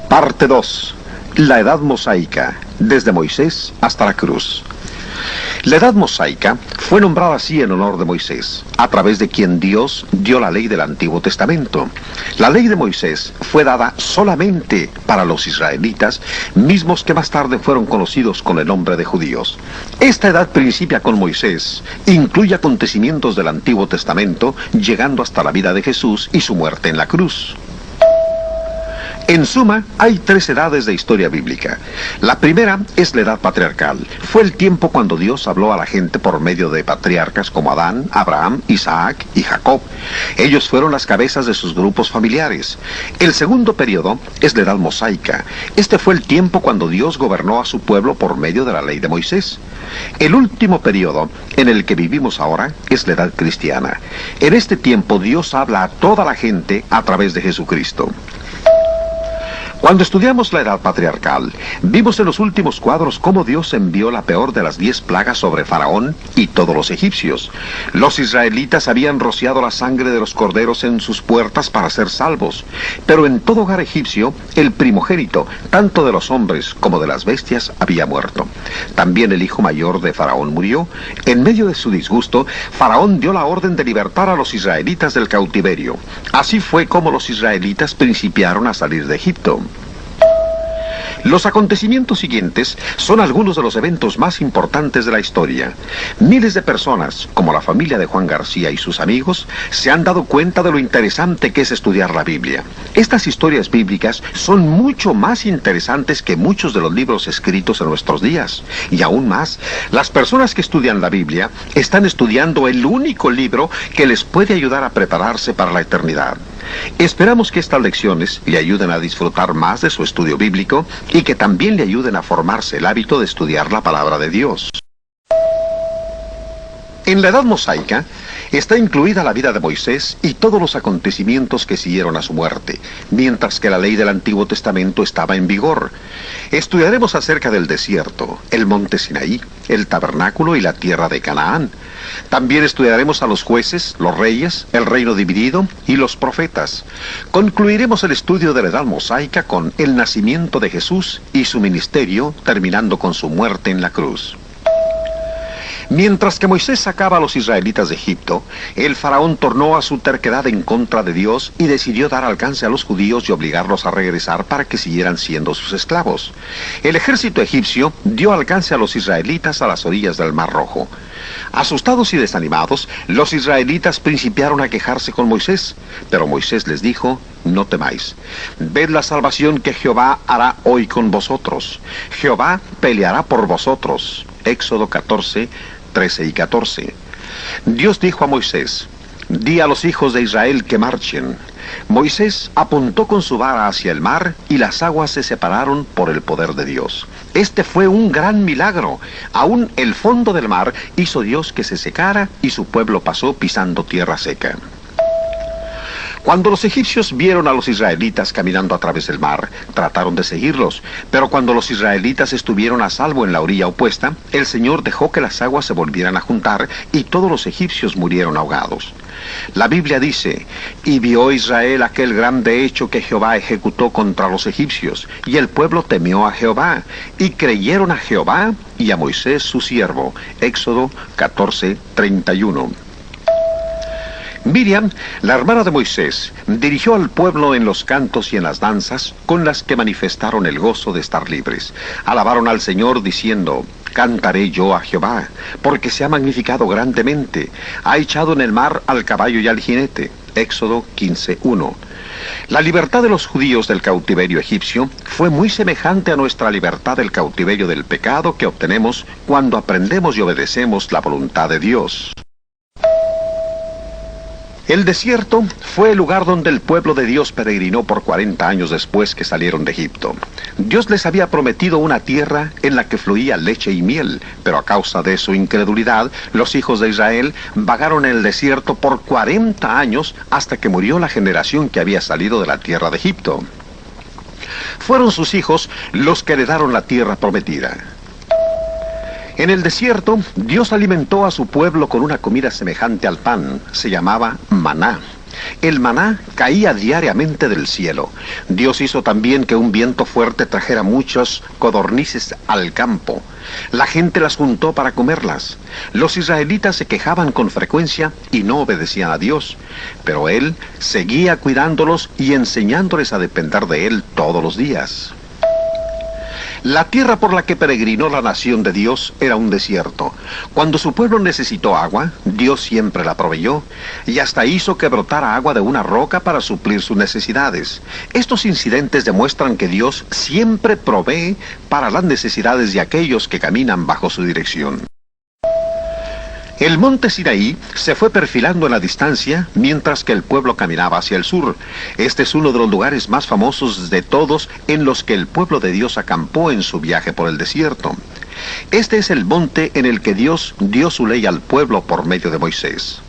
Parte 2. La Edad Mosaica, desde Moisés hasta la cruz. La Edad Mosaica fue nombrada así en honor de Moisés, a través de quien Dios dio la ley del Antiguo Testamento. La ley de Moisés fue dada solamente para los israelitas, mismos que más tarde fueron conocidos con el nombre de judíos. Esta edad principia con Moisés, incluye acontecimientos del Antiguo Testamento, llegando hasta la vida de Jesús y su muerte en la cruz. En suma, hay 3 edades de historia bíblica. La primera es la edad patriarcal. Fue el tiempo cuando Dios habló a la gente por medio de patriarcas como Adán, Abraham, Isaac y Jacob. Ellos fueron las cabezas de sus grupos familiares. El segundo periodo es la edad mosaica. Este fue el tiempo cuando Dios gobernó a su pueblo por medio de la ley de Moisés. El último periodo en el que vivimos ahora es la edad cristiana. En este tiempo Dios habla a toda la gente a través de Jesucristo. Cuando estudiamos la edad patriarcal, vimos en los últimos cuadros cómo Dios envió la peor de las 10 plagas sobre Faraón y todos los egipcios. Los israelitas habían rociado la sangre de los corderos en sus puertas para ser salvos, pero en todo hogar egipcio, el primogénito, tanto de los hombres como de las bestias, había muerto. También el hijo mayor de Faraón murió. En medio de su disgusto, Faraón dio la orden de libertar a los israelitas del cautiverio. Así fue como los israelitas principiaron a salir de Egipto. Los acontecimientos siguientes son algunos de los eventos más importantes de la historia. Miles de personas, como la familia de Juan García y sus amigos, se han dado cuenta de lo interesante que es estudiar la Biblia. Estas historias bíblicas son mucho más interesantes que muchos de los libros escritos en nuestros días. Y aún más, las personas que estudian la Biblia están estudiando el único libro que les puede ayudar a prepararse para la eternidad. Esperamos que estas lecciones le ayuden a disfrutar más de su estudio bíblico y que también le ayuden a formarse el hábito de estudiar la palabra de Dios. En la edad mosaica está incluida la vida de Moisés y todos los acontecimientos que siguieron a su muerte, mientras que la ley del Antiguo Testamento estaba en vigor. Estudiaremos acerca del desierto, el monte Sinaí, el tabernáculo y la tierra de Canaán. También estudiaremos a los jueces, los reyes, el reino dividido y los profetas. Concluiremos el estudio de la edad mosaica con el nacimiento de Jesús y su ministerio, terminando con su muerte en la cruz. Mientras que Moisés sacaba a los israelitas de Egipto, el faraón tornó a su terquedad en contra de Dios y decidió dar alcance a los judíos y obligarlos a regresar para que siguieran siendo sus esclavos. El ejército egipcio dio alcance a los israelitas a las orillas del Mar Rojo. Asustados y desanimados, los israelitas principiaron a quejarse con Moisés, pero Moisés les dijo: no temáis, ved la salvación que Jehová hará hoy con vosotros. Jehová peleará por vosotros. Éxodo 14, 13 y 14. Dios dijo a Moisés: di a los hijos de Israel que marchen. Moisés apuntó con su vara hacia el mar y las aguas se separaron por el poder de Dios. Este fue un gran milagro. Aún el fondo del mar hizo Dios que se secara y su pueblo pasó pisando tierra seca. Cuando los egipcios vieron a los israelitas caminando a través del mar, trataron de seguirlos, pero cuando los israelitas estuvieron a salvo en la orilla opuesta, el Señor dejó que las aguas se volvieran a juntar y todos los egipcios murieron ahogados. La Biblia dice: y vio Israel aquel grande hecho que Jehová ejecutó contra los egipcios, y el pueblo temió a Jehová, y creyeron a Jehová y a Moisés su siervo. Éxodo 14, 31. Miriam, la hermana de Moisés, dirigió al pueblo en los cantos y en las danzas con las que manifestaron el gozo de estar libres. Alabaron al Señor diciendo: cantaré yo a Jehová, porque se ha magnificado grandemente. Ha echado en el mar al caballo y al jinete. Éxodo 15:1. La libertad de los judíos del cautiverio egipcio fue muy semejante a nuestra libertad del cautiverio del pecado que obtenemos cuando aprendemos y obedecemos la voluntad de Dios. El desierto fue el lugar donde el pueblo de Dios peregrinó por 40 años después que salieron de Egipto. Dios les había prometido una tierra en la que fluía leche y miel, pero a causa de su incredulidad, los hijos de Israel vagaron en el desierto por 40 años hasta que murió la generación que había salido de la tierra de Egipto. Fueron sus hijos los que heredaron la tierra prometida. En el desierto, Dios alimentó a su pueblo con una comida semejante al pan. Se llamaba maná. El maná caía diariamente del cielo. Dios hizo también que un viento fuerte trajera muchos codornices al campo. La gente las juntó para comerlas. Los israelitas se quejaban con frecuencia y no obedecían a Dios, pero Él seguía cuidándolos y enseñándoles a depender de Él todos los días. La tierra por la que peregrinó la nación de Dios era un desierto. Cuando su pueblo necesitó agua, Dios siempre la proveyó, y hasta hizo que brotara agua de una roca para suplir sus necesidades. Estos incidentes demuestran que Dios siempre provee para las necesidades de aquellos que caminan bajo su dirección. El monte Sinaí se fue perfilando en la distancia mientras que el pueblo caminaba hacia el sur. Este es uno de los lugares más famosos de todos en los que el pueblo de Dios acampó en su viaje por el desierto. Este es el monte en el que Dios dio su ley al pueblo por medio de Moisés.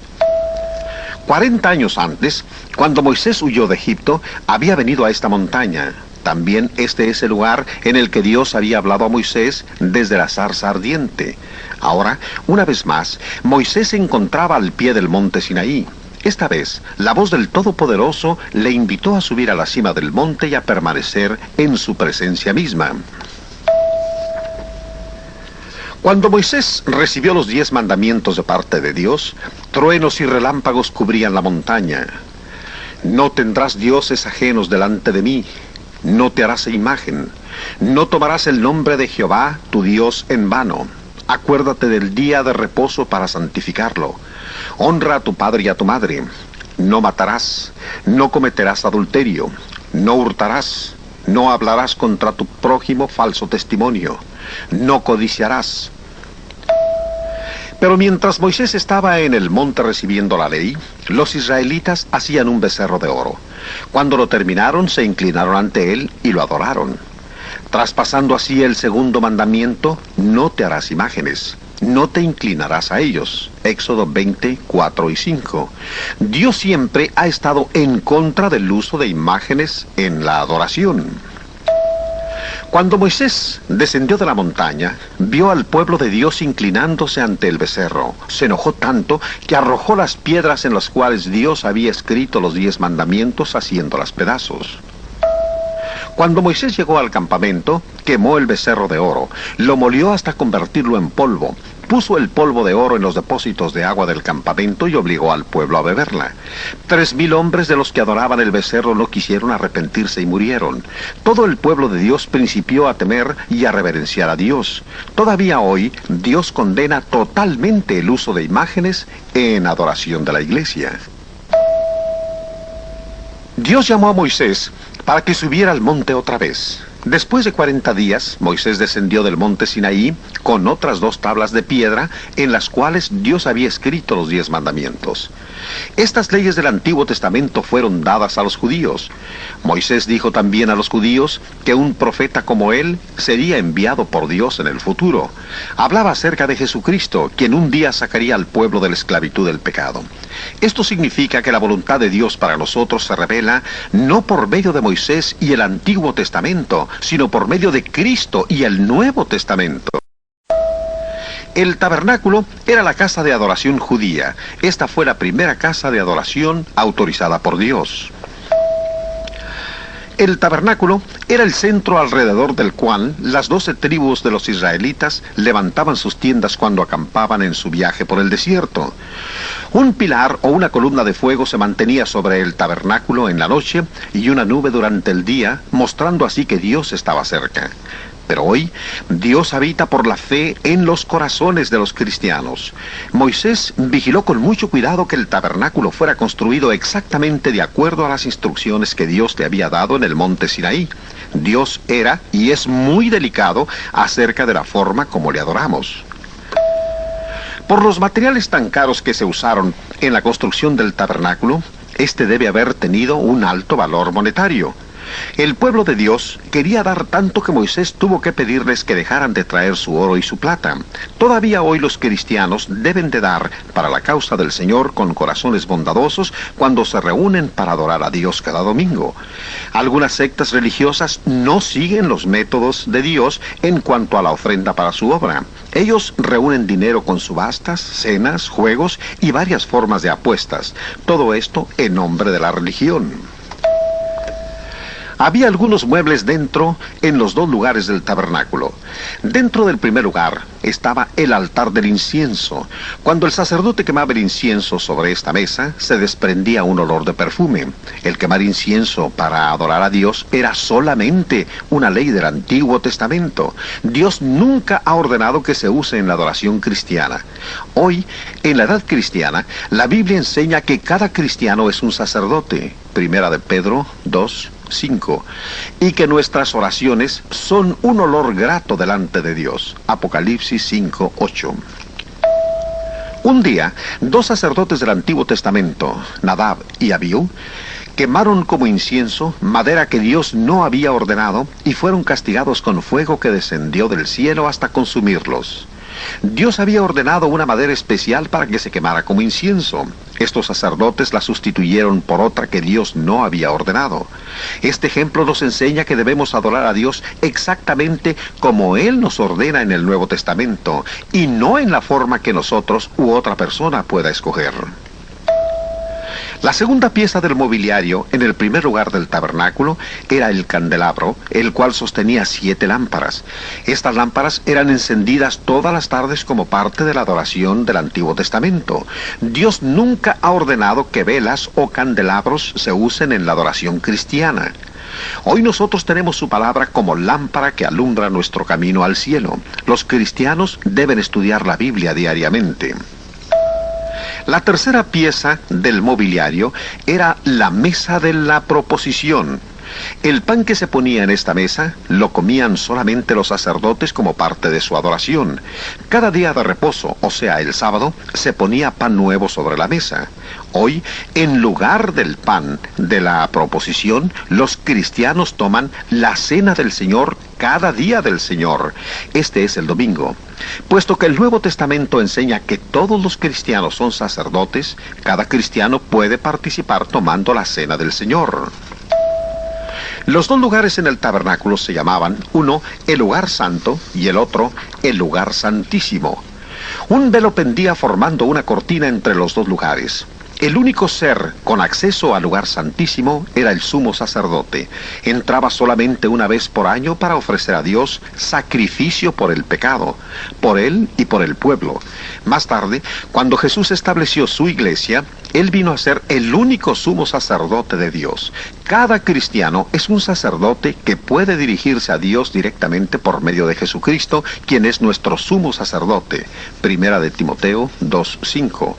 40 años antes, cuando Moisés huyó de Egipto, había venido a esta montaña. También este es el lugar en el que Dios había hablado a Moisés desde la zarza ardiente. Ahora, una vez más, Moisés se encontraba al pie del monte Sinaí. Esta vez, la voz del Todopoderoso le invitó a subir a la cima del monte y a permanecer en su presencia misma. Cuando Moisés recibió los 10 mandamientos de parte de Dios, truenos y relámpagos cubrían la montaña. No tendrás dioses ajenos delante de mí. No te harás imagen. No tomarás el nombre de Jehová, tu Dios, en vano. Acuérdate del día de reposo para santificarlo. Honra a tu padre y a tu madre. No matarás. No cometerás adulterio. No hurtarás. No hablarás contra tu prójimo falso testimonio. No codiciarás. Pero mientras Moisés estaba en el monte recibiendo la ley, los israelitas hacían un becerro de oro. Cuando lo terminaron, se inclinaron ante él y lo adoraron. Traspasando así el segundo mandamiento, no te harás imágenes, no te inclinarás a ellos. Éxodo 20, 4 y 5. Dios siempre ha estado en contra del uso de imágenes en la adoración. Cuando Moisés descendió de la montaña, vio al pueblo de Dios inclinándose ante el becerro. Se enojó tanto que arrojó las piedras en las cuales Dios había escrito los 10 mandamientos, haciéndolas pedazos. Cuando Moisés llegó al campamento, quemó el becerro de oro, lo molió hasta convertirlo en polvo, puso el polvo de oro en los depósitos de agua del campamento y obligó al pueblo a beberla. 3,000 hombres de los que adoraban el becerro no quisieron arrepentirse y murieron. Todo el pueblo de Dios principió a temer y a reverenciar a Dios. Todavía hoy, Dios condena totalmente el uso de imágenes en adoración de la iglesia. Dios llamó a Moisés para que subiera al monte otra vez. Después de 40 días, Moisés descendió del monte Sinaí con otras 2 tablas de piedra en las cuales Dios había escrito los 10 mandamientos. Estas leyes del Antiguo Testamento fueron dadas a los judíos. Moisés dijo también a los judíos que un profeta como él sería enviado por Dios en el futuro. Hablaba acerca de Jesucristo, quien un día sacaría al pueblo de la esclavitud del pecado. Esto significa que la voluntad de Dios para nosotros se revela no por medio de Moisés y el Antiguo Testamento, sino por medio de Cristo y el Nuevo Testamento. El tabernáculo era la casa de adoración judía. Esta fue la primera casa de adoración autorizada por Dios. El tabernáculo era el centro alrededor del cual las 12 tribus de los israelitas levantaban sus tiendas cuando acampaban en su viaje por el desierto. Un pilar o una columna de fuego se mantenía sobre el tabernáculo en la noche y una nube durante el día, mostrando así que Dios estaba cerca. Pero hoy, Dios habita por la fe en los corazones de los cristianos. Moisés vigiló con mucho cuidado que el tabernáculo fuera construido exactamente de acuerdo a las instrucciones que Dios le había dado en el monte Sinaí. Dios era y es muy delicado acerca de la forma como le adoramos. Por los materiales tan caros que se usaron en la construcción del tabernáculo, este debe haber tenido un alto valor monetario. El pueblo de Dios quería dar tanto que Moisés tuvo que pedirles que dejaran de traer su oro y su plata. Todavía hoy los cristianos deben de dar para la causa del Señor con corazones bondadosos cuando se reúnen para adorar a Dios cada domingo. Algunas sectas religiosas no siguen los métodos de Dios en cuanto a la ofrenda para su obra. Ellos reúnen dinero con subastas, cenas, juegos y varias formas de apuestas. Todo esto en nombre de la religión. Había algunos muebles dentro en los dos lugares del tabernáculo. Dentro del primer lugar estaba el altar del incienso. Cuando el sacerdote quemaba el incienso sobre esta mesa, se desprendía un olor de perfume. El quemar incienso para adorar a Dios era solamente una ley del Antiguo Testamento. Dios nunca ha ordenado que se use en la adoración cristiana. Hoy, en la edad cristiana, la Biblia enseña que cada cristiano es un sacerdote. Primera de Pedro 2:5, y que nuestras oraciones son un olor grato delante de Dios. Apocalipsis 5:8. Un día, dos sacerdotes del Antiguo Testamento, Nadab y Abiú, quemaron como incienso madera que Dios no había ordenado y fueron castigados con fuego que descendió del cielo hasta consumirlos. Dios había ordenado una madera especial para que se quemara como incienso. Estos sacerdotes la sustituyeron por otra que Dios no había ordenado. Este ejemplo nos enseña que debemos adorar a Dios exactamente como Él nos ordena en el Nuevo Testamento, y no en la forma que nosotros u otra persona pueda escoger. La segunda pieza del mobiliario en el primer lugar del tabernáculo era el candelabro, el cual sostenía 7 lámparas. Estas lámparas eran encendidas todas las tardes como parte de la adoración del Antiguo Testamento. Dios nunca ha ordenado que velas o candelabros se usen en la adoración cristiana. Hoy nosotros tenemos su palabra como lámpara que alumbra nuestro camino al cielo. Los cristianos deben estudiar la Biblia diariamente. La tercera pieza del mobiliario era la mesa de la proposición. El pan que se ponía en esta mesa lo comían solamente los sacerdotes como parte de su adoración. Cada día de reposo, o sea, el sábado, se ponía pan nuevo sobre la mesa. Hoy, en lugar del pan de la proposición, los cristianos toman la cena del Señor cada día del Señor. Este es el domingo. Puesto que el Nuevo Testamento enseña que todos los cristianos son sacerdotes, cada cristiano puede participar tomando la cena del Señor. Los dos lugares en el tabernáculo se llamaban, uno, el lugar santo, y el otro, el lugar santísimo. Un velo pendía formando una cortina entre los dos lugares. El único ser con acceso al lugar santísimo era el sumo sacerdote. Entraba solamente una vez por año para ofrecer a Dios sacrificio por el pecado, por él y por el pueblo. Más tarde, cuando Jesús estableció su iglesia, Él vino a ser el único sumo sacerdote de Dios. Cada cristiano es un sacerdote que puede dirigirse a Dios directamente por medio de Jesucristo, quien es nuestro sumo sacerdote. Primera de Timoteo 2:5.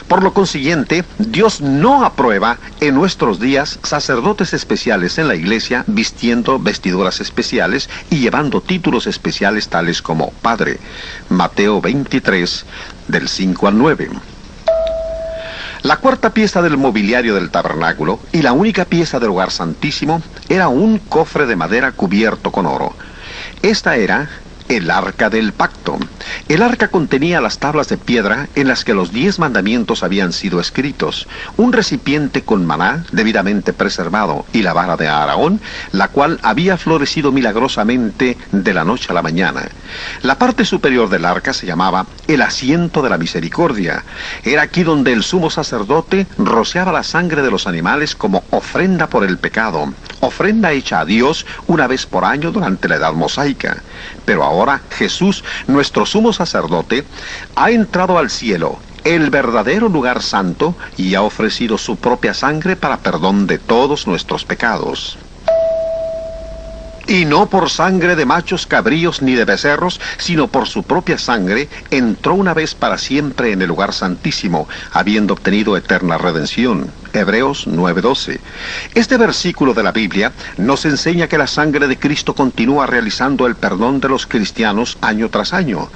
Por lo consiguiente, Dios no aprueba en nuestros días sacerdotes especiales en la iglesia vistiendo vestiduras especiales y llevando títulos especiales tales como Padre. Mateo 23, del 5 al 9. La cuarta pieza del mobiliario del tabernáculo y la única pieza del lugar santísimo era un cofre de madera cubierto con oro. Esta era el arca del pacto. El arca contenía las tablas de piedra en las que los 10 mandamientos habían sido escritos, un recipiente con maná debidamente preservado y la vara de Aarón, la cual había florecido milagrosamente de la noche a la mañana. La parte superior del arca se llamaba el asiento de la misericordia. Era aquí donde el sumo sacerdote rociaba la sangre de los animales como ofrenda por el pecado, ofrenda hecha a Dios una vez por año durante la edad mosaica. Pero ahora Jesús, nuestro sumo sacerdote, ha entrado al cielo, el verdadero lugar santo, y ha ofrecido su propia sangre para perdón de todos nuestros pecados. Y no por sangre de machos cabríos ni de becerros, sino por su propia sangre, entró una vez para siempre en el lugar santísimo, habiendo obtenido eterna redención. Hebreos 9:12. Este versículo de la Biblia nos enseña que la sangre de Cristo continúa realizando el perdón de los cristianos año tras año.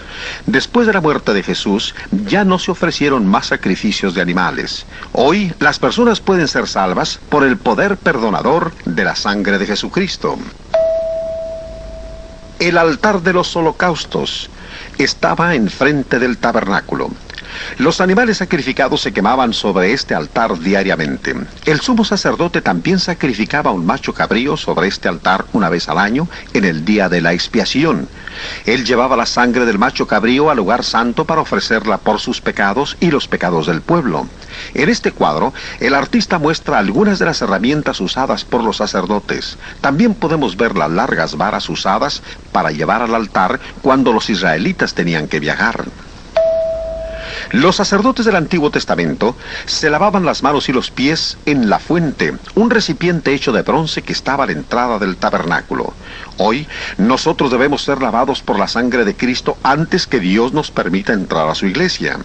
Después de la muerte de Jesús, ya no se ofrecieron más sacrificios de animales. Hoy, las personas pueden ser salvas por el poder perdonador de la sangre de Jesucristo. El altar de los holocaustos estaba enfrente del tabernáculo. Los animales sacrificados se quemaban sobre este altar diariamente. El sumo sacerdote también sacrificaba un macho cabrío sobre este altar una vez al año, en el día de la expiación. Él llevaba la sangre del macho cabrío al lugar santo para ofrecerla por sus pecados y los pecados del pueblo. En este cuadro, el artista muestra algunas de las herramientas usadas por los sacerdotes. También podemos ver las largas varas usadas para llevar al altar cuando los israelitas tenían que viajar. Los sacerdotes del Antiguo Testamento se lavaban las manos y los pies en la fuente, un recipiente hecho de bronce que estaba a la entrada del tabernáculo. Hoy, nosotros debemos ser lavados por la sangre de Cristo antes que Dios nos permita entrar a su iglesia.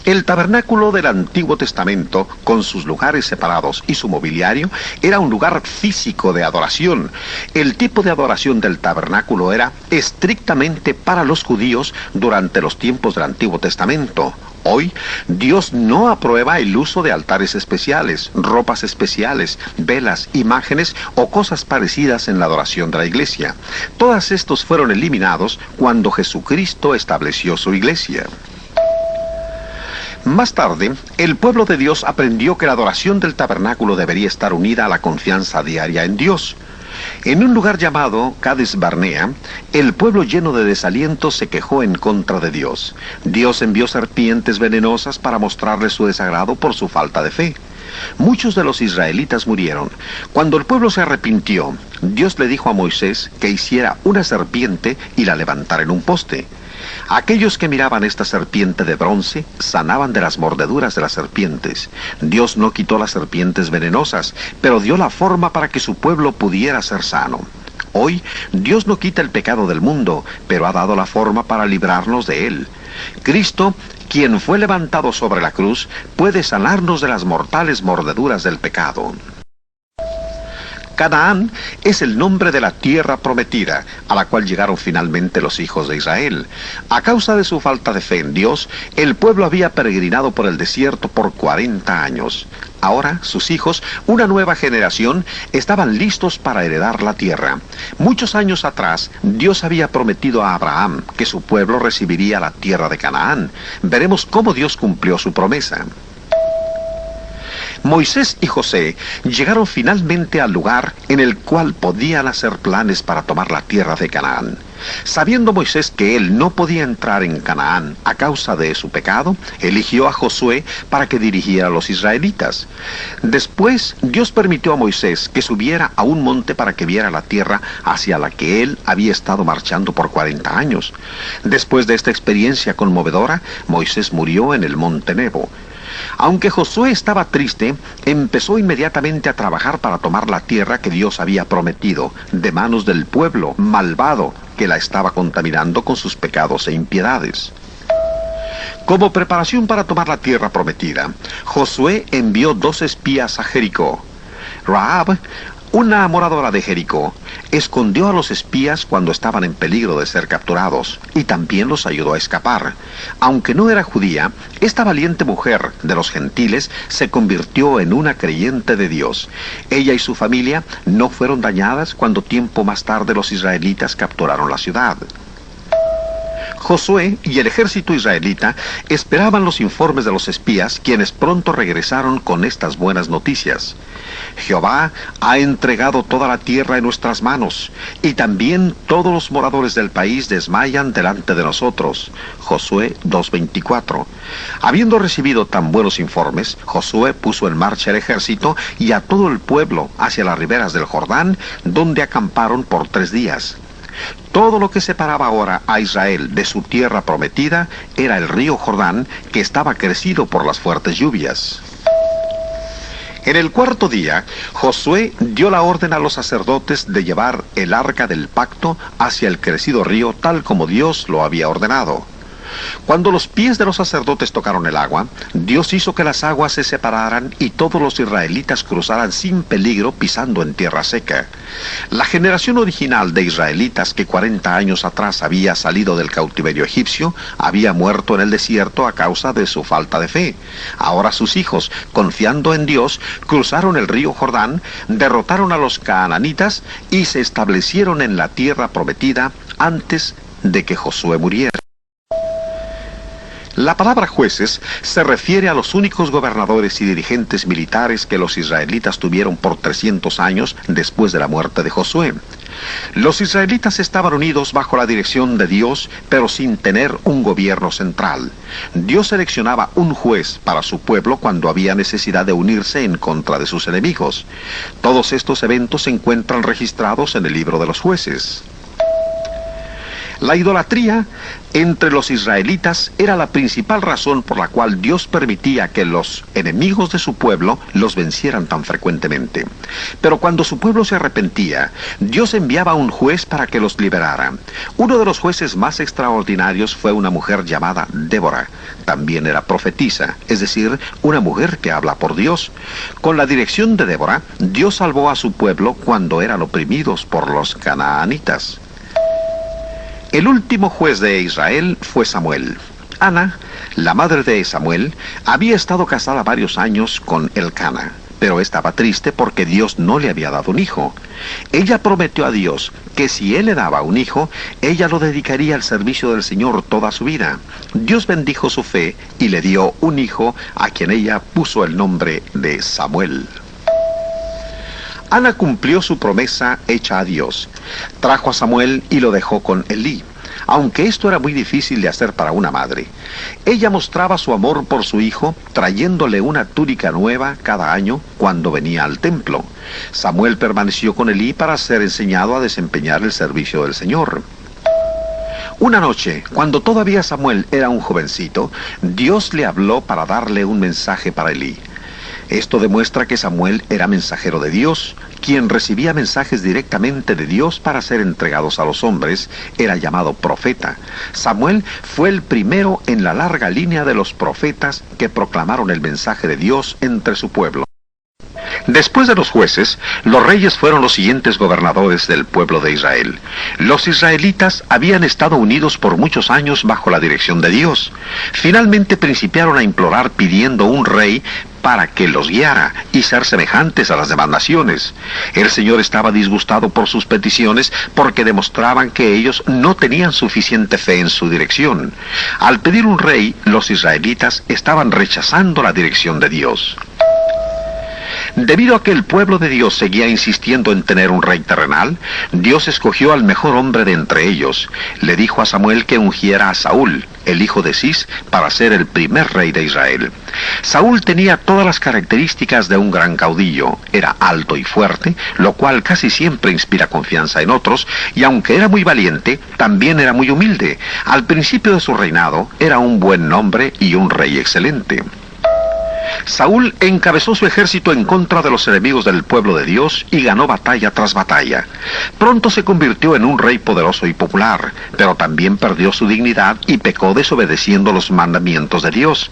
El tabernáculo del Antiguo Testamento, con sus lugares separados y su mobiliario, era un lugar físico de adoración. El tipo de adoración del tabernáculo era estrictamente para los judíos durante los tiempos del Antiguo Testamento. Hoy, Dios no aprueba el uso de altares especiales, ropas especiales, velas, imágenes o cosas parecidas en la adoración de la iglesia. Todos estos fueron eliminados cuando Jesucristo estableció su iglesia. Más tarde, el pueblo de Dios aprendió que la adoración del tabernáculo debería estar unida a la confianza diaria en Dios. En un lugar llamado Cades Barnea, el pueblo lleno de desaliento se quejó en contra de Dios. Dios envió serpientes venenosas para mostrarles su desagrado por su falta de fe. Muchos de los israelitas murieron. Cuando el pueblo se arrepintió, Dios le dijo a Moisés que hiciera una serpiente y la levantara en un poste. Aquellos que miraban esta serpiente de bronce sanaban de las mordeduras de las serpientes. Dios no quitó las serpientes venenosas, pero dio la forma para que su pueblo pudiera ser sano. Hoy, Dios no quita el pecado del mundo, pero ha dado la forma para librarnos de él. Cristo, quien fue levantado sobre la cruz, puede sanarnos de las mortales mordeduras del pecado. Canaán es el nombre de la tierra prometida, a la cual llegaron finalmente los hijos de Israel. A causa de su falta de fe en Dios, el pueblo había peregrinado por el desierto por 40 años. Ahora, sus hijos, una nueva generación, estaban listos para heredar la tierra. Muchos años atrás, Dios había prometido a Abraham que su pueblo recibiría la tierra de Canaán. Veremos cómo Dios cumplió su promesa. Moisés y José llegaron finalmente al lugar en el cual podían hacer planes para tomar la tierra de Canaán. Sabiendo Moisés que él no podía entrar en Canaán a causa de su pecado, eligió a Josué para que dirigiera a los israelitas. Después, Dios permitió a Moisés que subiera a un monte para que viera la tierra hacia la que él había estado marchando por 40 años. Después de esta experiencia conmovedora, Moisés murió en el monte Nebo. Aunque Josué estaba triste, empezó inmediatamente a trabajar para tomar la tierra que Dios había prometido, de manos del pueblo malvado que la estaba contaminando con sus pecados e impiedades. Como preparación para tomar la tierra prometida, Josué envió 2 espías a Jericó. Rahab, una moradora de Jericó, escondió a los espías cuando estaban en peligro de ser capturados, y también los ayudó a escapar. Aunque no era judía, esta valiente mujer de los gentiles se convirtió en una creyente de Dios. Ella y su familia no fueron dañadas cuando tiempo más tarde los israelitas capturaron la ciudad. Josué y el ejército israelita esperaban los informes de los espías, quienes pronto regresaron con estas buenas noticias. Jehová ha entregado toda la tierra en nuestras manos, y también todos los moradores del país desmayan delante de nosotros. Josué 2:24. Habiendo recibido tan buenos informes, Josué puso en marcha el ejército y a todo el pueblo hacia las riberas del Jordán, donde acamparon por 3 días. Todo lo que separaba ahora a Israel de su tierra prometida era el río Jordán, que estaba crecido por las fuertes lluvias. En el cuarto día, Josué dio la orden a los sacerdotes de llevar el arca del pacto hacia el crecido río tal como Dios lo había ordenado. Cuando los pies de los sacerdotes tocaron el agua, Dios hizo que las aguas se separaran y todos los israelitas cruzaran sin peligro pisando en tierra seca. La generación original de israelitas que 40 años atrás había salido del cautiverio egipcio, había muerto en el desierto a causa de su falta de fe. Ahora sus hijos, confiando en Dios, cruzaron el río Jordán, derrotaron a los canaanitas y se establecieron en la tierra prometida antes de que Josué muriera. La palabra jueces se refiere a los únicos gobernadores y dirigentes militares que los israelitas tuvieron por 300 años después de la muerte de Josué. Los israelitas estaban unidos bajo la dirección de Dios, pero sin tener un gobierno central. Dios seleccionaba un juez para su pueblo cuando había necesidad de unirse en contra de sus enemigos. Todos estos eventos se encuentran registrados en el libro de los jueces. La idolatría entre los israelitas era la principal razón por la cual Dios permitía que los enemigos de su pueblo los vencieran tan frecuentemente. Pero cuando su pueblo se arrepentía, Dios enviaba un juez para que los liberara. Uno de los jueces más extraordinarios fue una mujer llamada Débora. También era profetisa, es decir, una mujer que habla por Dios. Con la dirección de Débora, Dios salvó a su pueblo cuando eran oprimidos por los canaanitas. El último juez de Israel fue Samuel. Ana, la madre de Samuel, había estado casada varios años con Elcana, pero estaba triste porque Dios no le había dado un hijo. Ella prometió a Dios que si él le daba un hijo, ella lo dedicaría al servicio del Señor toda su vida. Dios bendijo su fe y le dio un hijo a quien ella puso el nombre de Samuel. Ana cumplió su promesa hecha a Dios. Trajo a Samuel y lo dejó con Elí, aunque esto era muy difícil de hacer para una madre. Ella mostraba su amor por su hijo, trayéndole una túnica nueva cada año cuando venía al templo. Samuel permaneció con Elí para ser enseñado a desempeñar el servicio del Señor. Una noche, cuando todavía Samuel era un jovencito, Dios le habló para darle un mensaje para Elí. Esto demuestra que Samuel era mensajero de Dios, quien recibía mensajes directamente de Dios para ser entregados a los hombres, era llamado profeta. Samuel fue el primero en la larga línea de los profetas que proclamaron el mensaje de Dios entre su pueblo. Después de los jueces, los reyes fueron los siguientes gobernadores del pueblo de Israel. Los israelitas habían estado unidos por muchos años bajo la dirección de Dios. Finalmente principiaron a implorar pidiendo un rey para que los guiara y ser semejantes a las demás naciones. El Señor estaba disgustado por sus peticiones porque demostraban que ellos no tenían suficiente fe en su dirección. Al pedir un rey, los israelitas estaban rechazando la dirección de Dios. Debido a que el pueblo de Dios seguía insistiendo en tener un rey terrenal, Dios escogió al mejor hombre de entre ellos. Le dijo a Samuel que ungiera a Saúl, el hijo de Cis, para ser el primer rey de Israel. Saúl tenía todas las características de un gran caudillo. Era alto y fuerte, lo cual casi siempre inspira confianza en otros, y aunque era muy valiente, también era muy humilde. Al principio de su reinado, era un buen hombre y un rey excelente. Saúl encabezó su ejército en contra de los enemigos del pueblo de Dios y ganó batalla tras batalla. Pronto se convirtió en un rey poderoso y popular, pero también perdió su dignidad y pecó desobedeciendo los mandamientos de Dios.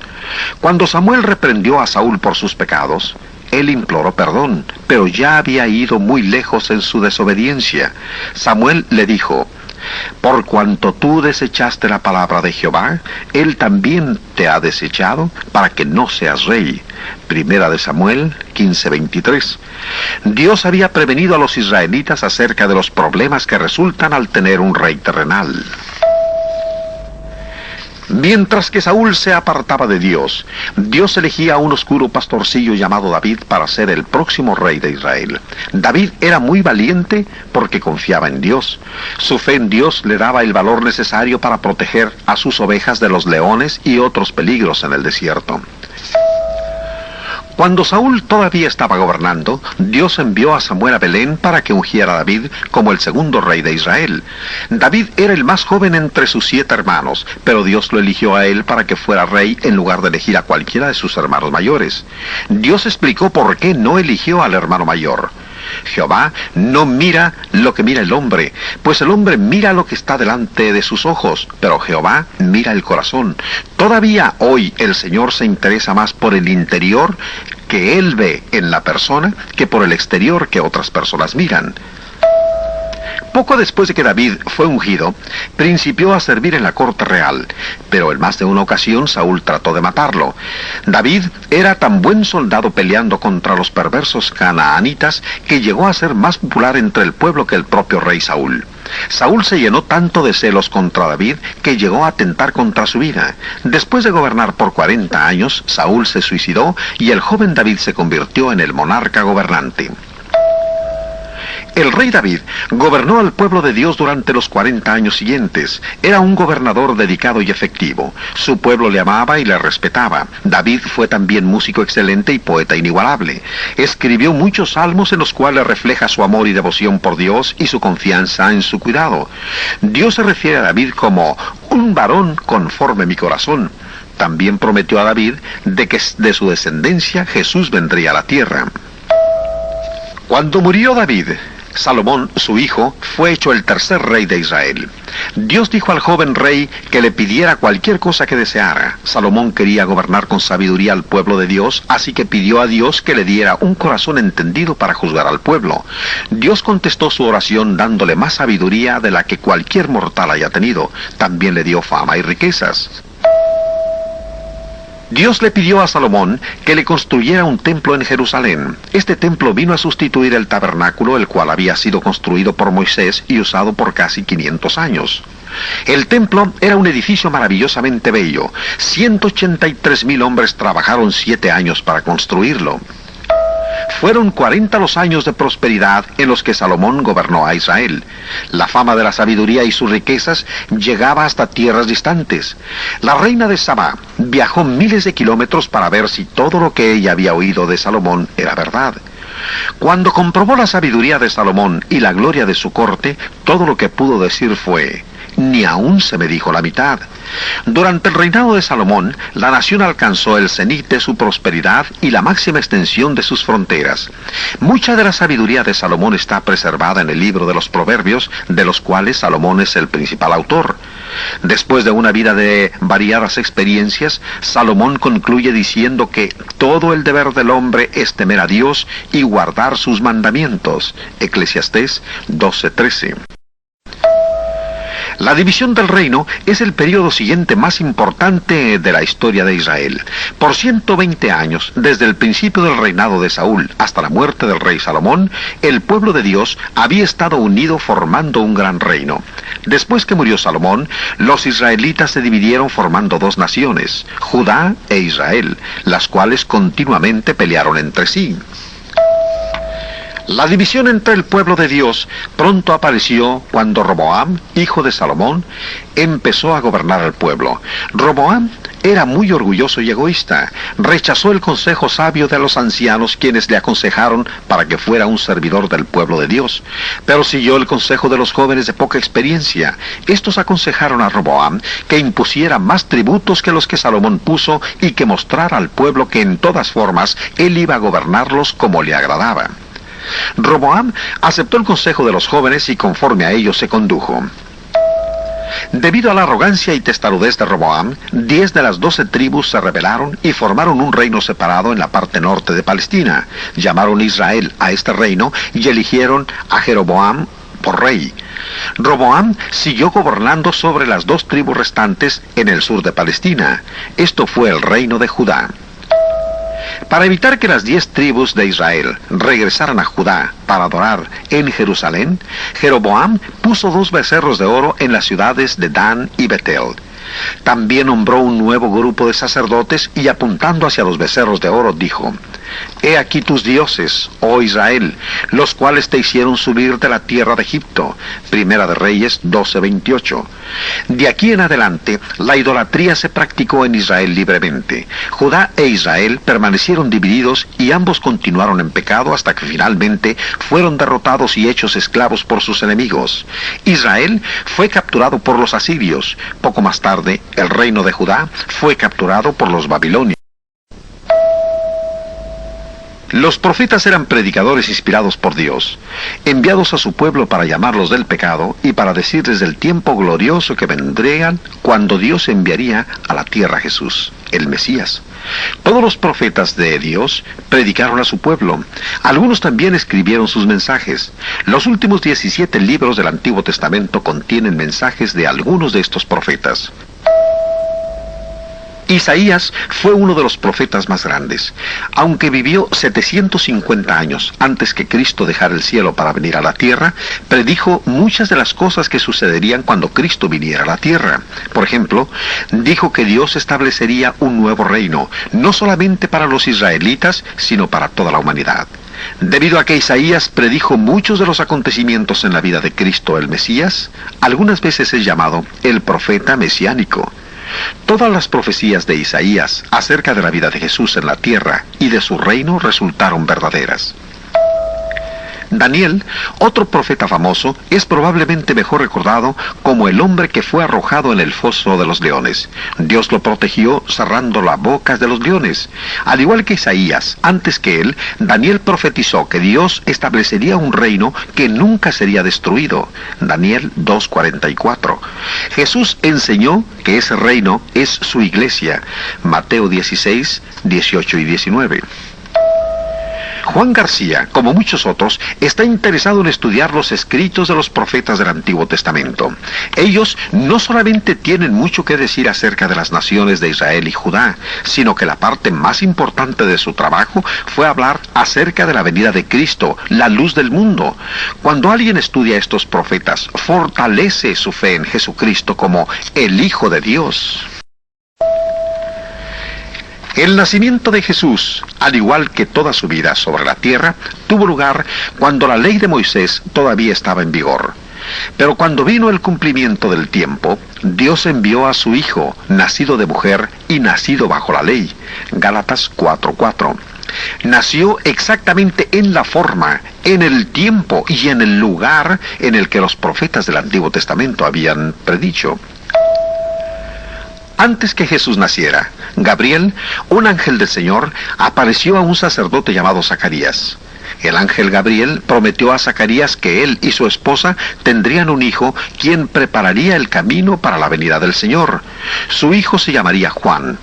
Cuando Samuel reprendió a Saúl por sus pecados, él imploró perdón, pero ya había ido muy lejos en su desobediencia. Samuel le dijo: por cuanto tú desechaste la palabra de Jehová, él también te ha desechado para que no seas rey. Primera de Samuel 15:23. Dios había prevenido a los israelitas acerca de los problemas que resultan al tener un rey terrenal. Mientras que Saúl se apartaba de Dios, Dios elegía a un oscuro pastorcillo llamado David para ser el próximo rey de Israel. David era muy valiente porque confiaba en Dios. Su fe en Dios le daba el valor necesario para proteger a sus ovejas de los leones y otros peligros en el desierto. Cuando Saúl todavía estaba gobernando, Dios envió a Samuel a Belén para que ungiera a David como el segundo rey de Israel. David era el más joven entre sus 7 hermanos, pero Dios lo eligió a él para que fuera rey en lugar de elegir a cualquiera de sus hermanos mayores. Dios explicó por qué no eligió al hermano mayor. Jehová no mira lo que mira el hombre, pues el hombre mira lo que está delante de sus ojos, pero Jehová mira el corazón. Todavía hoy el Señor se interesa más por el interior que Él ve en la persona que por el exterior que otras personas miran. Poco después de que David fue ungido, principió a servir en la corte real, pero en más de una ocasión Saúl trató de matarlo. David era tan buen soldado peleando contra los perversos canaanitas que llegó a ser más popular entre el pueblo que el propio rey Saúl. Saúl se llenó tanto de celos contra David que llegó a atentar contra su vida. Después de gobernar por 40 años, Saúl se suicidó y el joven David se convirtió en el monarca gobernante. El rey David gobernó al pueblo de Dios durante los 40 años siguientes. Era un gobernador dedicado y efectivo. Su pueblo le amaba y le respetaba. David fue también músico excelente y poeta inigualable. Escribió muchos salmos en los cuales refleja su amor y devoción por Dios y su confianza en su cuidado. Dios se refiere a David como un varón conforme mi corazón. También prometió a David de que de su descendencia Jesús vendría a la tierra. Cuando murió David, Salomón, su hijo, fue hecho el tercer rey de Israel. Dios dijo al joven rey que le pidiera cualquier cosa que deseara. Salomón quería gobernar con sabiduría al pueblo de Dios, así que pidió a Dios que le diera un corazón entendido para juzgar al pueblo. Dios contestó su oración dándole más sabiduría de la que cualquier mortal haya tenido. También le dio fama y riquezas. Dios le pidió a Salomón que le construyera un templo en Jerusalén. Este templo vino a sustituir el tabernáculo, el cual había sido construido por Moisés y usado por casi 500 años. El templo era un edificio maravillosamente bello. 183,000 hombres trabajaron 7 años para construirlo. Fueron 40 los años de prosperidad en los que Salomón gobernó a Israel. La fama de la sabiduría y sus riquezas llegaba hasta tierras distantes. La reina de Sabá viajó miles de kilómetros para ver si todo lo que ella había oído de Salomón era verdad. Cuando comprobó la sabiduría de Salomón y la gloria de su corte, todo lo que pudo decir fue: ni aún se me dijo la mitad. Durante el reinado de Salomón, la nación alcanzó el cenit de su prosperidad y la máxima extensión de sus fronteras. Mucha de la sabiduría de Salomón está preservada en el libro de los Proverbios, de los cuales Salomón es el principal autor. Después de una vida de variadas experiencias, Salomón concluye diciendo que todo el deber del hombre es temer a Dios y guardar sus mandamientos. Eclesiastés 12:13. La división del reino es el período siguiente más importante de la historia de Israel. Por 120 años, desde el principio del reinado de Saúl hasta la muerte del rey Salomón, el pueblo de Dios había estado unido formando un gran reino. Después que murió Salomón, los israelitas se dividieron formando 2 naciones, Judá e Israel, las cuales continuamente pelearon entre sí. La división entre el pueblo de Dios pronto apareció cuando Roboam, hijo de Salomón, empezó a gobernar al pueblo. Roboam era muy orgulloso y egoísta. Rechazó el consejo sabio de los ancianos, quienes le aconsejaron para que fuera un servidor del pueblo de Dios. Pero siguió el consejo de los jóvenes de poca experiencia. Estos aconsejaron a Roboam que impusiera más tributos que los que Salomón puso y que mostrara al pueblo que en todas formas él iba a gobernarlos como le agradaba. Roboam aceptó el consejo de los jóvenes y conforme a ello se condujo. Debido a la arrogancia y testarudez de Roboam, 10 de las 12 tribus se rebelaron y formaron un reino separado en la parte norte de Palestina. Llamaron Israel a este reino y eligieron a Jeroboam por rey. Roboam siguió gobernando sobre las 2 tribus restantes en el sur de Palestina. Esto fue el reino de Judá. Para evitar que las 10 tribus de Israel regresaran a Judá para adorar en Jerusalén, Jeroboam puso 2 becerros de oro en las ciudades de Dan y Betel. También nombró un nuevo grupo de sacerdotes y apuntando hacia los becerros de oro dijo: He aquí tus dioses, oh Israel, los cuales te hicieron subir de la tierra de Egipto. Primera de Reyes 12:28. De aquí en adelante, la idolatría se practicó en Israel libremente. Judá e Israel permanecieron divididos y ambos continuaron en pecado hasta que finalmente fueron derrotados y hechos esclavos por sus enemigos. Israel fue capturado por los asirios. Poco más tarde, el reino de Judá fue capturado por los babilonios. Los profetas eran predicadores inspirados por Dios, enviados a su pueblo para llamarlos del pecado y para decirles del tiempo glorioso que vendrían cuando Dios enviaría a la tierra a Jesús, el Mesías. Todos los profetas de Dios predicaron a su pueblo. Algunos también escribieron sus mensajes. Los últimos 17 libros del Antiguo Testamento contienen mensajes de algunos de estos profetas. Isaías fue uno de los profetas más grandes. Aunque vivió 750 años antes que Cristo dejara el cielo para venir a la tierra, predijo muchas de las cosas que sucederían cuando Cristo viniera a la tierra. Por ejemplo, dijo que Dios establecería un nuevo reino, no solamente para los israelitas, sino para toda la humanidad. Debido a que Isaías predijo muchos de los acontecimientos en la vida de Cristo el Mesías, algunas veces es llamado el profeta mesiánico. Todas las profecías de Isaías acerca de la vida de Jesús en la tierra y de su reino resultaron verdaderas. Daniel, otro profeta famoso, es probablemente mejor recordado como el hombre que fue arrojado en el foso de los leones. Dios lo protegió cerrando las bocas de los leones. Al igual que Isaías, antes que él, Daniel profetizó que Dios establecería un reino que nunca sería destruido. Daniel 2:44. Jesús enseñó que ese reino es su iglesia. Mateo 16:18 y 19. Juan García, como muchos otros, está interesado en estudiar los escritos de los profetas del Antiguo Testamento. Ellos no solamente tienen mucho que decir acerca de las naciones de Israel y Judá, sino que la parte más importante de su trabajo fue hablar acerca de la venida de Cristo, la luz del mundo. Cuando alguien estudia estos profetas, fortalece su fe en Jesucristo como el Hijo de Dios. El nacimiento de Jesús, al igual que toda su vida sobre la tierra, tuvo lugar cuando la ley de Moisés todavía estaba en vigor. Pero cuando vino el cumplimiento del tiempo, Dios envió a su Hijo, nacido de mujer y nacido bajo la ley. Gálatas 4:4. Nació exactamente en la forma, en el tiempo y en el lugar en el que los profetas del Antiguo Testamento habían predicho. Antes que Jesús naciera, Gabriel, un ángel del Señor, apareció a un sacerdote llamado Zacarías. El ángel Gabriel prometió a Zacarías que él y su esposa tendrían un hijo, quien prepararía el camino para la venida del Señor. Su hijo se llamaría Juan.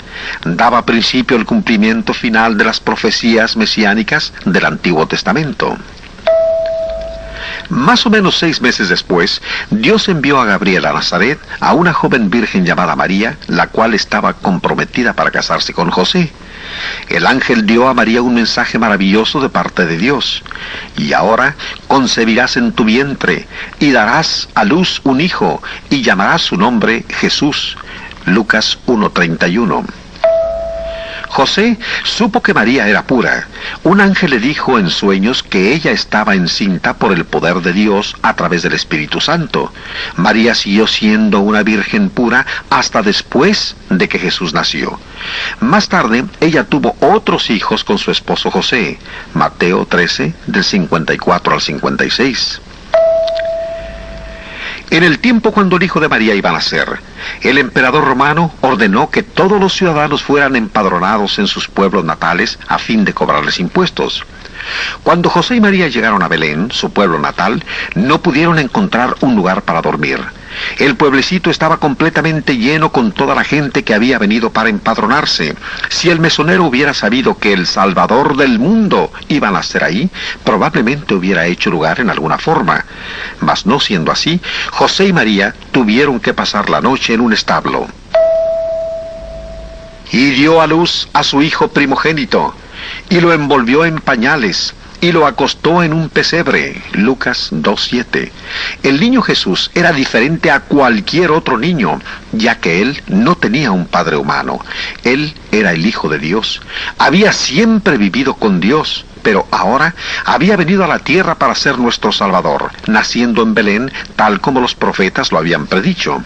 Daba principio el cumplimiento final de las profecías mesiánicas del Antiguo Testamento. Más o menos 6 meses después, Dios envió a Gabriel a Nazaret a una joven virgen llamada María, la cual estaba comprometida para casarse con José. El ángel dio a María un mensaje maravilloso de parte de Dios. Y ahora concebirás en tu vientre, y darás a luz un hijo, y llamarás su nombre Jesús. Lucas 1:31. José supo que María era pura. Un ángel le dijo en sueños que ella estaba encinta por el poder de Dios a través del Espíritu Santo. María siguió siendo una virgen pura hasta después de que Jesús nació. Más tarde, ella tuvo otros hijos con su esposo José. Mateo 13, del 54 al 56. En el tiempo cuando el hijo de María iba a nacer, el emperador romano ordenó que todos los ciudadanos fueran empadronados en sus pueblos natales a fin de cobrarles impuestos. Cuando José y María llegaron a Belén, su pueblo natal, no pudieron encontrar un lugar para dormir. El pueblecito estaba completamente lleno con toda la gente que había venido para empadronarse. Si el mesonero hubiera sabido que el Salvador del mundo iba a nacer ahí, probablemente hubiera hecho lugar en alguna forma. Mas no siendo así, José y María tuvieron que pasar la noche en un establo. Y dio a luz a su hijo primogénito, y lo envolvió en pañales, y lo acostó en un pesebre. Lucas 2:7. El niño Jesús era diferente a cualquier otro niño, ya que él no tenía un padre humano. Él era el Hijo de Dios. Había siempre vivido con Dios, pero ahora había venido a la tierra para ser nuestro Salvador, naciendo en Belén, tal como los profetas lo habían predicho.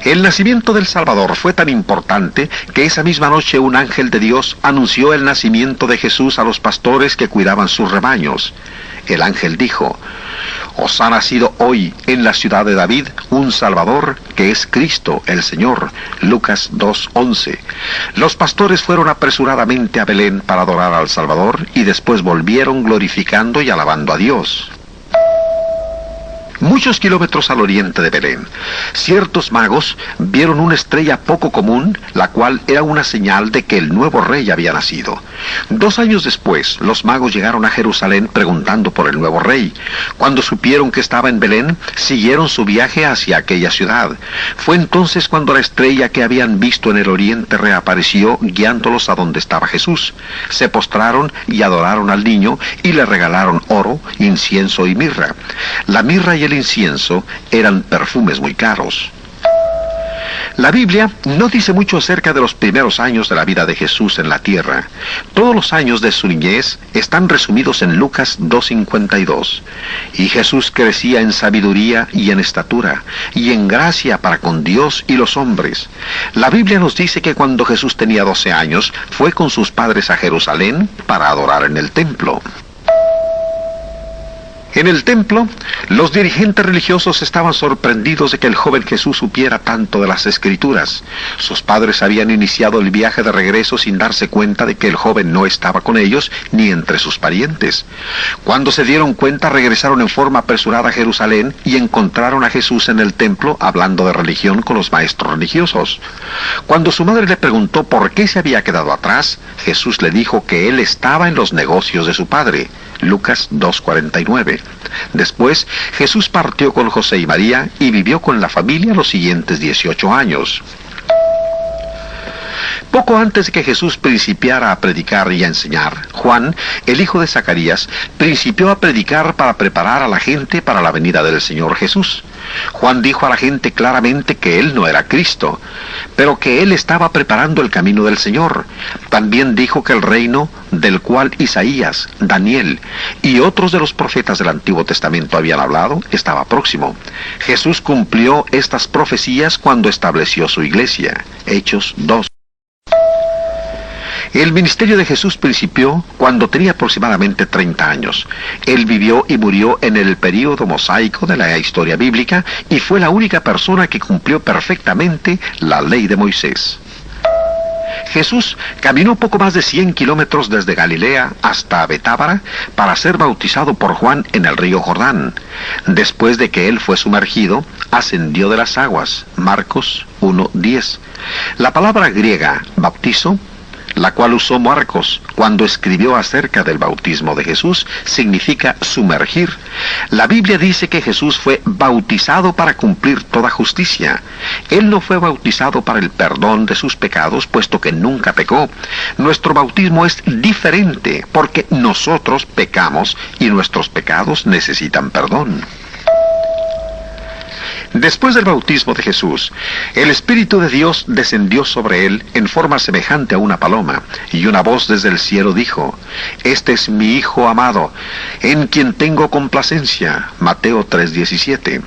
El nacimiento del Salvador fue tan importante que esa misma noche un ángel de Dios anunció el nacimiento de Jesús a los pastores que cuidaban sus rebaños. El ángel dijo: «Os ha nacido hoy en la ciudad de David un Salvador, que es Cristo el Señor». Lucas 2:11. Los pastores fueron apresuradamente a Belén para adorar al Salvador y después volvieron glorificando y alabando a Dios. Muchos kilómetros al oriente de Belén, ciertos magos vieron una estrella poco común, la cual era una señal de que el nuevo rey había nacido. 2 años después, los magos llegaron a Jerusalén preguntando por el nuevo rey. Cuando supieron que estaba en Belén, siguieron su viaje hacia aquella ciudad. Fue entonces cuando la estrella que habían visto en el oriente reapareció, guiándolos a donde estaba Jesús. Se postraron y adoraron al niño y le regalaron oro, incienso y mirra. La mirra y el incienso eran perfumes muy caros. La Biblia no dice mucho acerca de los primeros años de la vida de Jesús en la tierra. Todos los años de su niñez están resumidos en Lucas 2:52. Y Jesús crecía en sabiduría y en estatura, y en gracia para con Dios y los hombres. La Biblia nos dice que cuando Jesús tenía 12 años, fue con sus padres a Jerusalén para adorar en el templo. En el templo, los dirigentes religiosos estaban sorprendidos de que el joven Jesús supiera tanto de las Escrituras. Sus padres habían iniciado el viaje de regreso sin darse cuenta de que el joven no estaba con ellos ni entre sus parientes. Cuando se dieron cuenta, regresaron en forma apresurada a Jerusalén y encontraron a Jesús en el templo hablando de religión con los maestros religiosos. Cuando su madre le preguntó por qué se había quedado atrás, Jesús le dijo que él estaba en los negocios de su padre. Lucas 2:49. Después, Jesús partió con José y María y vivió con la familia los siguientes 18 años. Poco antes de que Jesús principiara a predicar y a enseñar, Juan, el hijo de Zacarías, principió a predicar para preparar a la gente para la venida del Señor Jesús. Juan dijo a la gente claramente que él no era Cristo, pero que él estaba preparando el camino del Señor. También dijo que el reino del cual Isaías, Daniel y otros de los profetas del Antiguo Testamento habían hablado estaba próximo. Jesús cumplió estas profecías cuando estableció su iglesia. Hechos 2. El ministerio de Jesús principió cuando tenía aproximadamente 30 años. Él vivió y murió en el período mosaico de la historia bíblica y fue la única persona que cumplió perfectamente la ley de Moisés. Jesús caminó poco más de 100 kilómetros desde Galilea hasta Betábara para ser bautizado por Juan en el río Jordán. Después de que él fue sumergido, ascendió de las aguas. Marcos 1:10. La palabra griega bautizo, la cual usó Marcos cuando escribió acerca del bautismo de Jesús, significa sumergir. La Biblia dice que Jesús fue bautizado para cumplir toda justicia. Él no fue bautizado para el perdón de sus pecados, puesto que nunca pecó. Nuestro bautismo es diferente, porque nosotros pecamos y nuestros pecados necesitan perdón. Después del bautismo de Jesús, el Espíritu de Dios descendió sobre él en forma semejante a una paloma, y una voz desde el cielo dijo: «Este es mi Hijo amado, en quien tengo complacencia». Mateo 3:17.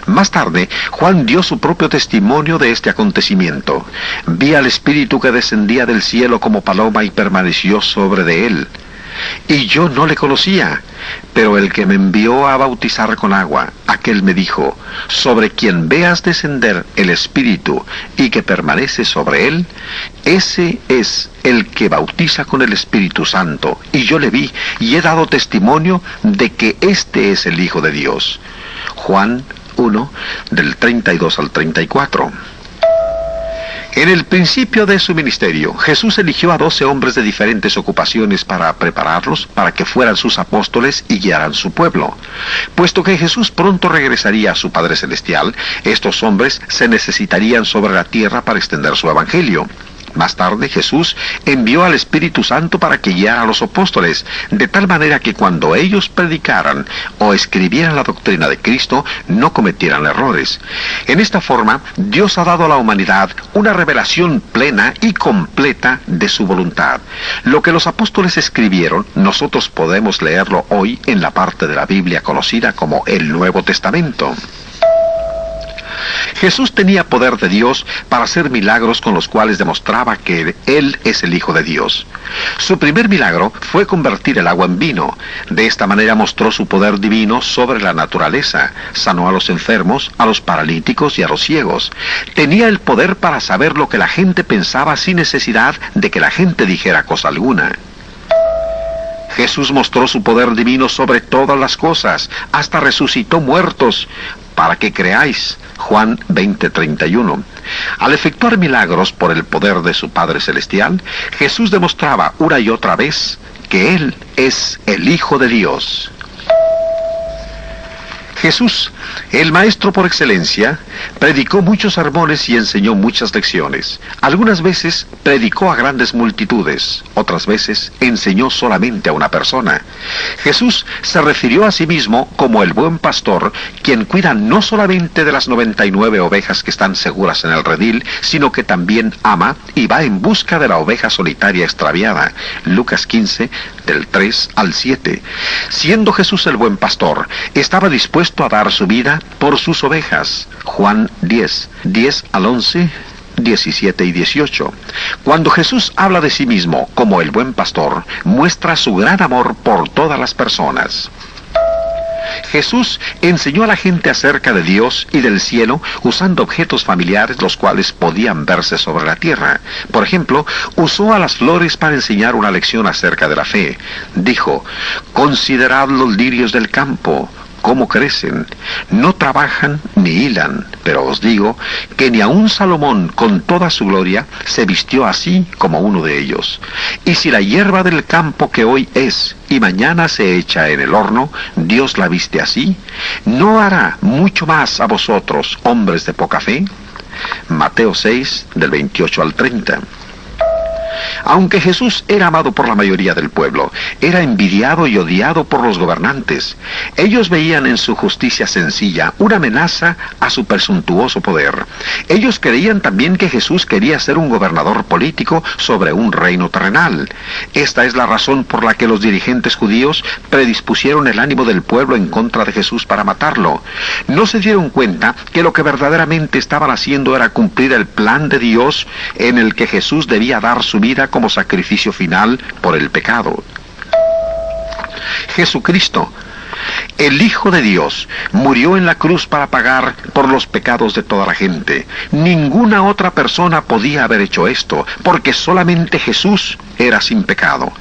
Más tarde, Juan dio su propio testimonio de este acontecimiento. «Vi al Espíritu que descendía del cielo como paloma y permaneció sobre de él. Y yo no le conocía, pero el que me envió a bautizar con agua, aquel me dijo: sobre quien veas descender el Espíritu y que permanece sobre él, ese es el que bautiza con el Espíritu Santo. Y yo le vi y he dado testimonio de que este es el Hijo de Dios». Juan 1, del 32 al 34. En el principio de su ministerio, Jesús eligió a 12 hombres de diferentes ocupaciones para prepararlos para que fueran sus apóstoles y guiaran su pueblo. Puesto que Jesús pronto regresaría a su Padre Celestial, estos hombres se necesitarían sobre la tierra para extender su evangelio. Más tarde, Jesús envió al Espíritu Santo para que guiara a los apóstoles, de tal manera que cuando ellos predicaran o escribieran la doctrina de Cristo, no cometieran errores. En esta forma, Dios ha dado a la humanidad una revelación plena y completa de su voluntad. Lo que los apóstoles escribieron, nosotros podemos leerlo hoy en la parte de la Biblia conocida como el Nuevo Testamento. Jesús tenía poder de Dios para hacer milagros con los cuales demostraba que Él es el Hijo de Dios. Su primer milagro fue convertir el agua en vino. De esta manera mostró su poder divino sobre la naturaleza. Sanó a los enfermos, a los paralíticos y a los ciegos. Tenía el poder para saber lo que la gente pensaba sin necesidad de que la gente dijera cosa alguna. Jesús mostró su poder divino sobre todas las cosas, hasta resucitó muertos, para que creáis. Juan 20:31. Al efectuar milagros por el poder de su Padre Celestial, Jesús demostraba una y otra vez que Él es el Hijo de Dios. Jesús, el Maestro por excelencia, predicó muchos sermones y enseñó muchas lecciones. Algunas veces predicó a grandes multitudes, otras veces enseñó solamente a una persona. Jesús se refirió a sí mismo como el buen pastor, quien cuida no solamente de las 99 ovejas que están seguras en el redil, sino que también ama y va en busca de la oveja solitaria extraviada. Lucas 15, del 3 al 7. Siendo Jesús el buen pastor, estaba dispuesto a dar su vida por sus ovejas. Juan 10, 10 al 11, 17 y 18. Cuando Jesús habla de sí mismo como el buen pastor, muestra su gran amor por todas las personas. Jesús enseñó a la gente acerca de Dios y del cielo usando objetos familiares los cuales podían verse sobre la tierra. Por ejemplo, usó a las flores para enseñar una lección acerca de la fe. Dijo: «Considerad los lirios del campo, cómo crecen, no trabajan ni hilan, pero os digo que ni aun Salomón con toda su gloria se vistió así como uno de ellos. Y si la hierba del campo que hoy es y mañana se echa en el horno, Dios la viste así, ¿no hará mucho más a vosotros, hombres de poca fe?» Mateo 6, del 28 al 30. Aunque Jesús era amado por la mayoría del pueblo, era envidiado y odiado por los gobernantes. Ellos veían en su justicia sencilla una amenaza a su presuntuoso poder. Ellos creían también que Jesús quería ser un gobernador político sobre un reino terrenal. Esta es la razón por la que los dirigentes judíos predispusieron el ánimo del pueblo en contra de Jesús para matarlo. No se dieron cuenta que lo que verdaderamente estaban haciendo era cumplir el plan de Dios en el que Jesús debía dar su vida como sacrificio final por el pecado. Jesucristo, el Hijo de Dios, murió en la cruz para pagar por los pecados de toda la gente. Ninguna otra persona podía haber hecho esto, porque solamente Jesús era sin pecado.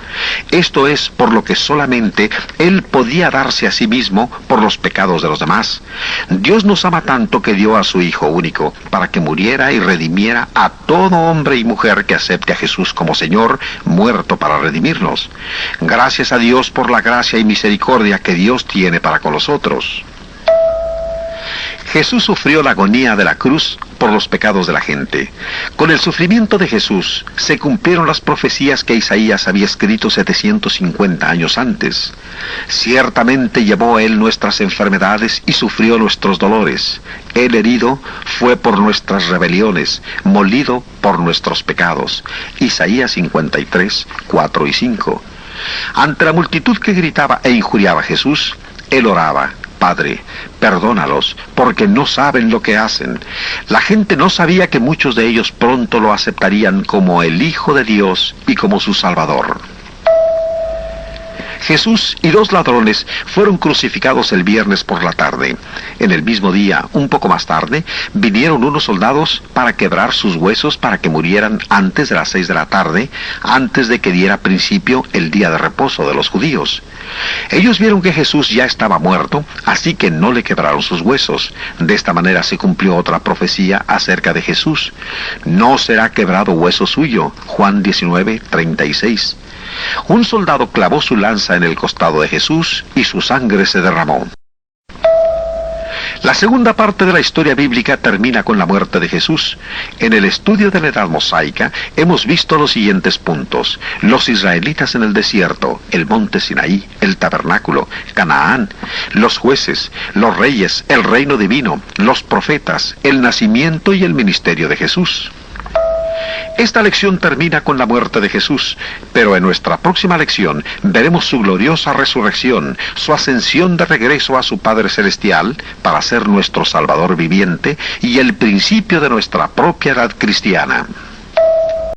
Esto es por lo que solamente Él podía darse a sí mismo por los pecados de los demás. Dios nos ama tanto que dio a su Hijo único, para que muriera y redimiera a todo hombre y mujer que acepte a Jesús como Señor, muerto para redimirnos. Gracias a Dios por la gracia y misericordia que Dios tiene para con nosotros. Jesús sufrió la agonía de la cruz por los pecados de la gente. Con el sufrimiento de Jesús se cumplieron las profecías que Isaías había escrito 750 años antes. Ciertamente llevó Él nuestras enfermedades y sufrió nuestros dolores. Él herido fue por nuestras rebeliones, molido por nuestros pecados. Isaías 53, 4 y 5. Ante la multitud que gritaba e injuriaba a Jesús, Él oraba: «Padre, perdónalos, porque no saben lo que hacen». La gente no sabía que muchos de ellos pronto lo aceptarían como el Hijo de Dios y como su Salvador. Jesús y 2 ladrones fueron crucificados el viernes por la tarde. En el mismo día, un poco más tarde, vinieron unos soldados para quebrar sus huesos para que murieran antes de las 6 de la tarde, antes de que diera principio el día de reposo de los judíos. Ellos vieron que Jesús ya estaba muerto, así que no le quebraron sus huesos. De esta manera se cumplió otra profecía acerca de Jesús: «No será quebrado hueso suyo». Juan 19, 36. Un soldado clavó su lanza en el costado de Jesús y su sangre se derramó. La segunda parte de la historia bíblica termina con la muerte de Jesús. En el estudio de la Edad Mosaica hemos visto los siguientes puntos: los israelitas en el desierto, el monte Sinaí, el tabernáculo, Canaán, los jueces, los reyes, el reino divino, los profetas, el nacimiento y el ministerio de Jesús. Esta lección termina con la muerte de Jesús, pero en nuestra próxima lección veremos su gloriosa resurrección, su ascensión de regreso a su Padre Celestial para ser nuestro Salvador viviente y el principio de nuestra propia edad cristiana.